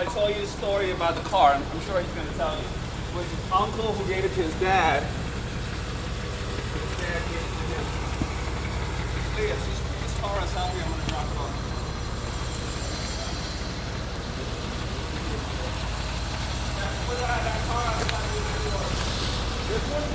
I told you a story about the car. I'm sure he's going to tell you. It was his uncle who gave it to his dad. His dad gave it to him. Hey, this car is out here. I'm going to drop it off. That car outside the door. This one?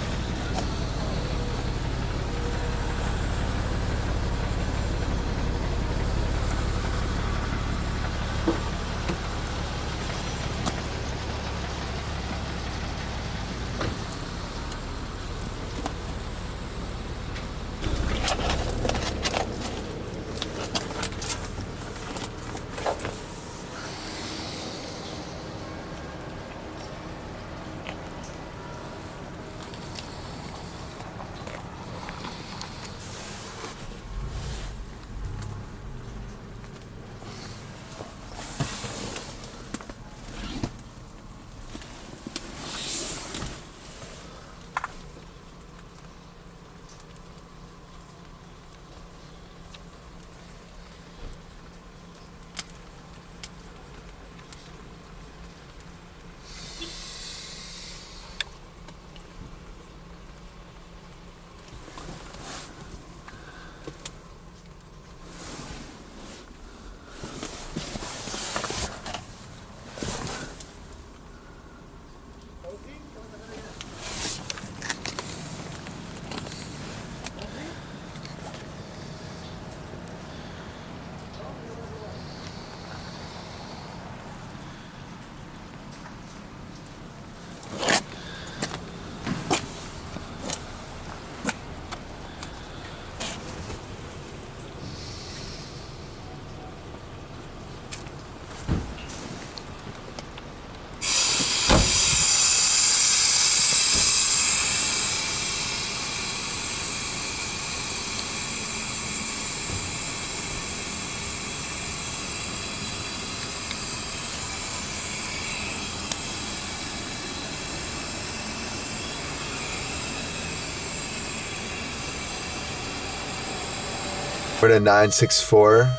We're at a 964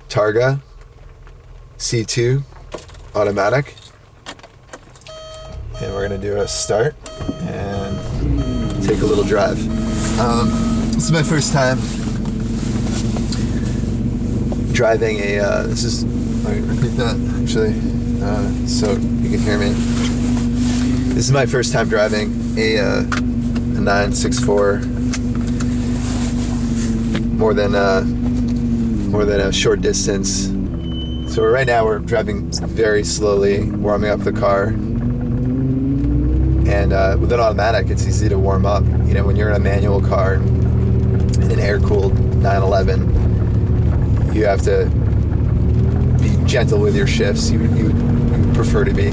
Targa C2 automatic, and we're gonna do a start and take a little drive. This is my first time driving a. This is. Let me repeat that actually, so you can hear me. This is my first time driving a 964. More than a short distance. So right now we're driving very slowly, warming up the car. And with an automatic, it's easy to warm up. You know, when you're in a manual car in an air-cooled 911, you have to be gentle with your shifts. You prefer to be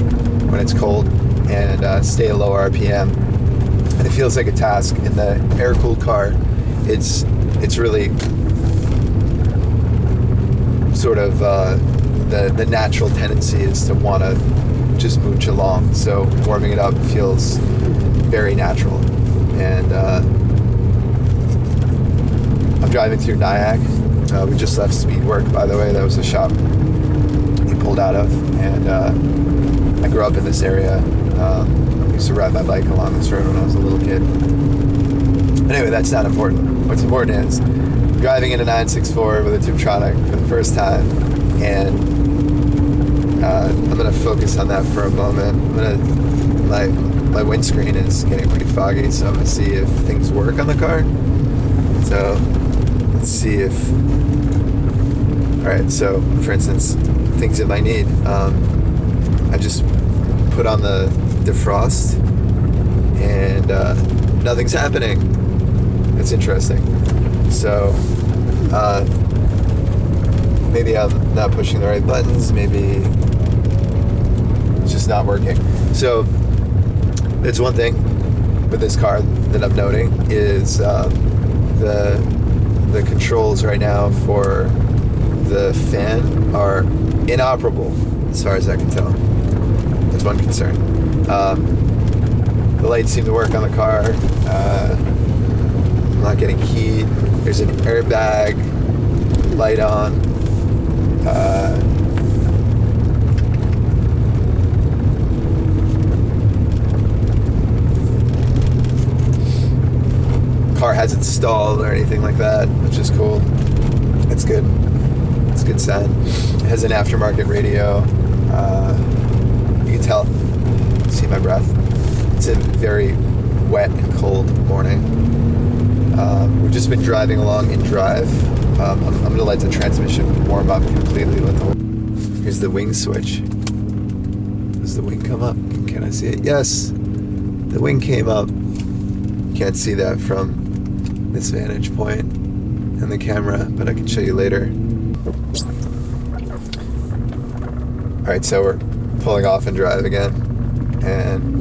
when it's cold, and stay at low RPM. And it feels like a task. In the air-cooled car, it's really sort of the natural tendency is to want to just mooch along. So warming it up feels very natural. And I'm driving through Nyack. We just left Speed Work, by the way. That was a shop we pulled out of. And I grew up in this area. I used to ride my bike along this road when I was a little kid. Anyway, that's not important. What's important is driving in a 964 with a Tiptronic for the first time, and I'm going to focus on that for a moment. My windscreen is getting pretty foggy, so I'm going to see if things work on the car. So let's see if... Alright, so for instance, things it might need. I just put on the defrost, and nothing's happening. It's interesting. So maybe I'm not pushing the right buttons. Maybe it's just not working. So it's one thing with this car that I'm noting is the controls right now for the fan are inoperable as far as I can tell. That's one concern. The lights seem to work on the car. I'm not getting heat. There's an airbag light on. car hasn't stalled or anything like that, which is cool. It's good. It's good sound. It has an aftermarket radio. You can tell. See my breath. It's a very wet and cold morning. We've just been driving along in drive. I'm going to let the transmission warm up completely with the whole. Here's the wing switch. Does the wing come up? Can I see it? Yes. The wing came up. Can't see that from this vantage point in the camera, but I can show you later. Alright, so we're pulling off in drive again, and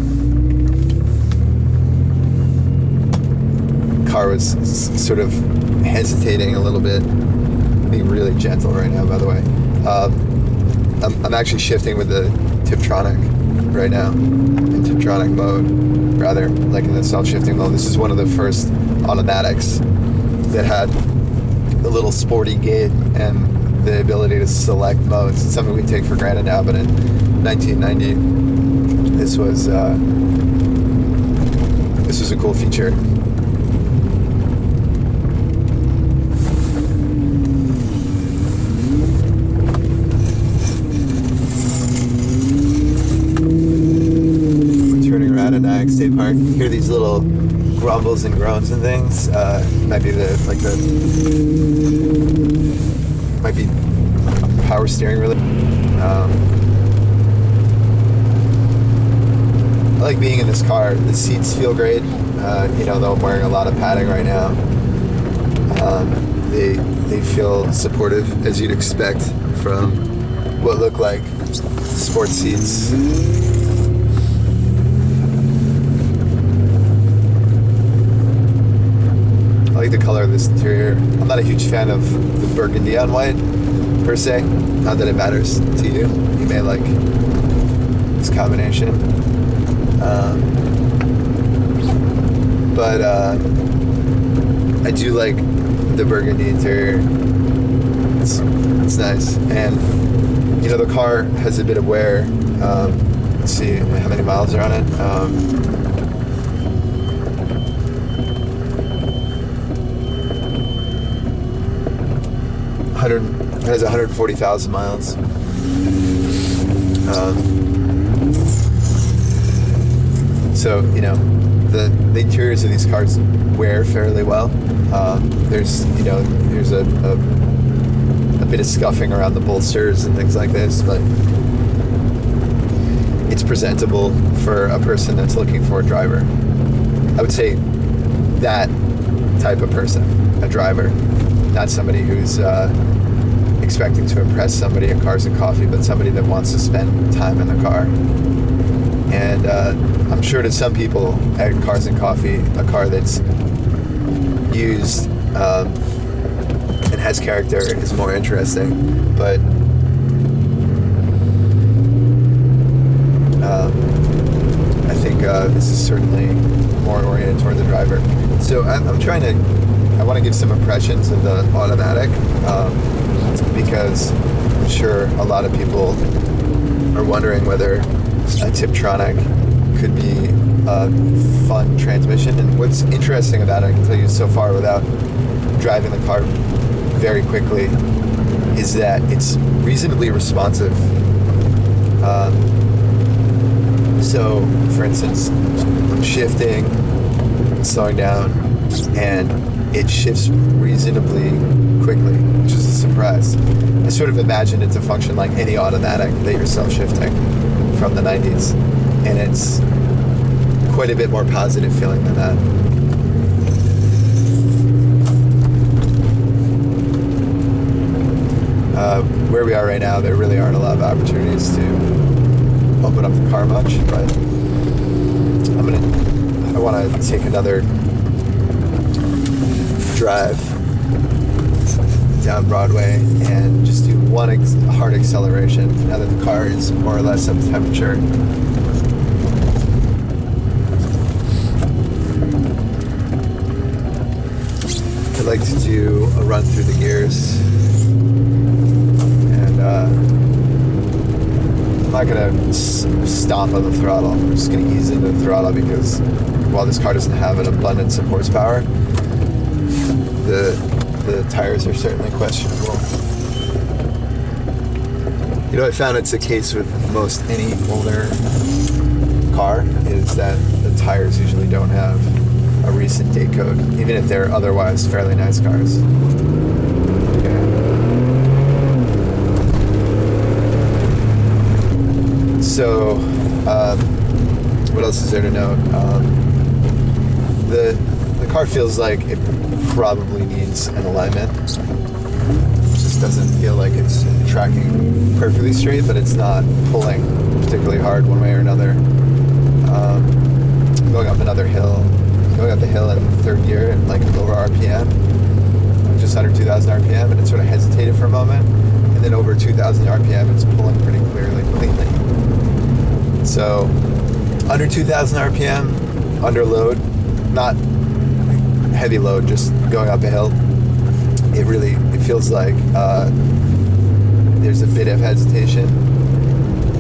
car was sort of hesitating a little bit. Being really gentle right now, by the way. I'm actually shifting with the Tiptronic right now, in Tiptronic mode, rather, like in the self-shifting mode. This is one of the first automatics that had the little sporty gate and the ability to select modes. It's something we take for granted now, but in 1990, this was a cool feature. State Park. You hear these little grumbles and groans and things. Might be power steering really. I like being in this car. The seats feel great. Though I'm wearing a lot of padding right now. They feel supportive, as you'd expect from what look like sports seats. I like the color of this interior. I'm not a huge fan of the burgundy on white, per se. Not that it matters to you. You may like this combination. But I do like the burgundy interior. It's nice. And, the car has a bit of wear. Let's see how many miles are on it. It has 140,000 miles. So, the interiors of these cars wear fairly well. There's a bit of scuffing around the bolsters and things like this, but it's presentable for a person that's looking for a driver. I would say that type of person, a driver, not somebody who's expecting to impress somebody at Cars and Coffee, but somebody that wants to spend time in the car. And I'm sure to some people at Cars and Coffee, a car that's used and has character is more interesting. But I think this is certainly more oriented toward the driver. So I want to give some impressions of the automatic, because I'm sure a lot of people are wondering whether a Tiptronic could be a fun transmission. And what's interesting about it, I can tell you so far without driving the car very quickly, is that it's reasonably responsive. So, for instance, I'm shifting, slowing down, and it shifts reasonably quickly, which is a surprise. I sort of imagined it to function like any automatic that you're self-shifting from the 90s, and it's quite a bit more positive feeling than that. Where we are right now, there really aren't a lot of opportunities to open up the car much, but I want to take another drive down Broadway and just do one hard acceleration now that the car is more or less up to temperature. I'd like to do a run through the gears, and I'm not going to stomp on the throttle. I'm just going to ease into the throttle because while this car doesn't have an abundance of horsepower, the tires are certainly questionable. You know, I found it's the case with most any older car is that the tires usually don't have a recent date code, even if they're otherwise fairly nice cars. Okay. So, what else is there to note? The car feels like it probably needs an alignment. It just doesn't feel like it's tracking perfectly straight, but it's not pulling particularly hard one way or another. Going up the hill in third gear at like lower RPM, just under 2,000 RPM, and it sort of hesitated for a moment, and then over 2,000 RPM, it's pulling pretty clearly, cleanly. So under 2,000 RPM, under load, not heavy load, just going up a hill, it feels like there's a bit of hesitation,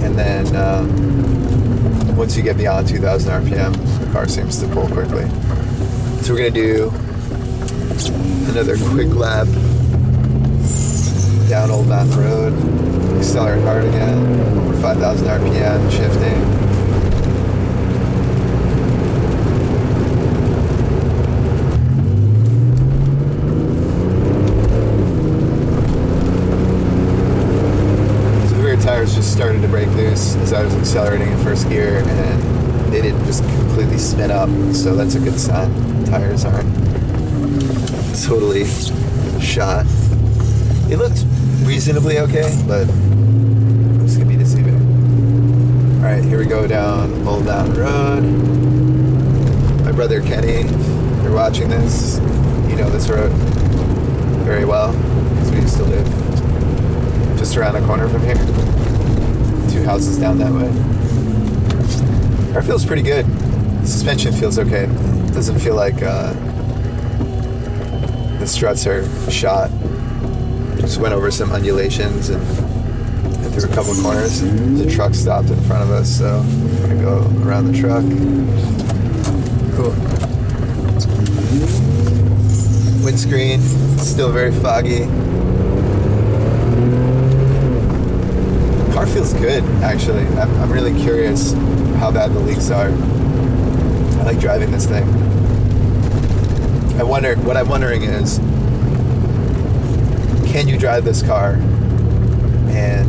and then once you get beyond 2,000 RPM, the car seems to pull quickly. So we're gonna do another quick lap down Old Mountain Road, accelerate hard again, over 5,000 RPM, shifting. Tires just started to break loose as I was accelerating in first gear, and they didn't just completely spin up, so that's a good sign. Tires aren't totally shot. It looked reasonably okay, but this could be deceiving. Alright, here we go down Old Mountain Road. My brother Kenny, if you're watching this, you know this road very well, because we used to live just around the corner from here. 2 houses down that way. Car feels pretty good. The suspension feels okay. It doesn't feel like the struts are shot. Just went over some undulations and through a couple of corners. The truck stopped in front of us, so I'm gonna go around the truck. Cool. Windscreen, still very foggy. Car feels good, actually. I'm really curious how bad the leaks are. I like driving this thing. What I'm wondering is, can you drive this car and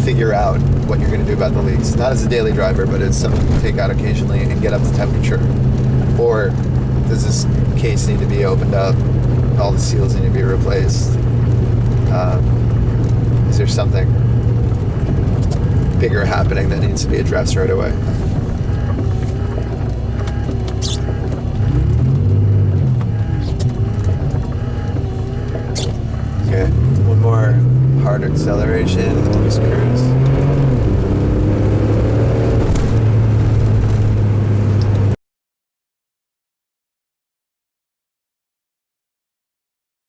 figure out what you're going to do about the leaks? Not as a daily driver, but as something you take out occasionally and get up to temperature. Or does this case need to be opened up? All the seals need to be replaced? Is there something bigger happening that needs to be addressed right away? Okay, one more hard acceleration and then we'll just cruise.